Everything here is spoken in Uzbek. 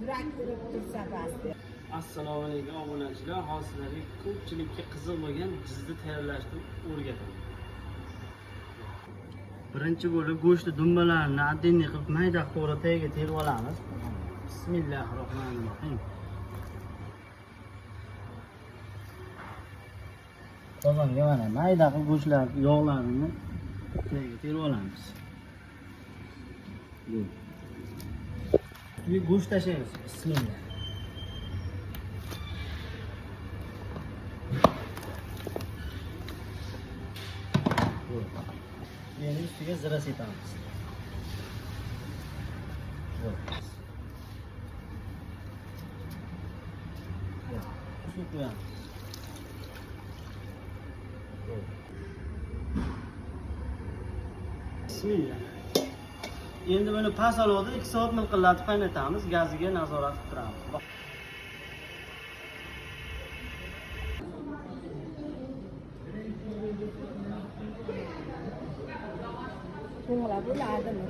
yurak urib tursa bas. Assalomu alaykum obunachilar. Hozirlarga ko'pchilikka qiziq bo'lgan jizni tayyorlashni o'rgataman. Birinchi bo'lib go'shtni dumbalarini addenniy qilib mayda to'g'ri tagiga terib olamiz. Bismillahirrohmanirrohim. Qozonga mana mayda qilib go'shtlar yog'larini tagiga terib olamiz. Bu go'sht tashlaymiz. Bismillah. Yana üstüge zira sepamiz. Su qo'yamiz. Bismillah. Endi buni past olovda 2 soat milqillatib qaynatamiz, gaziga nazorat qilib turamiz. To'g'ri bo'ladimi?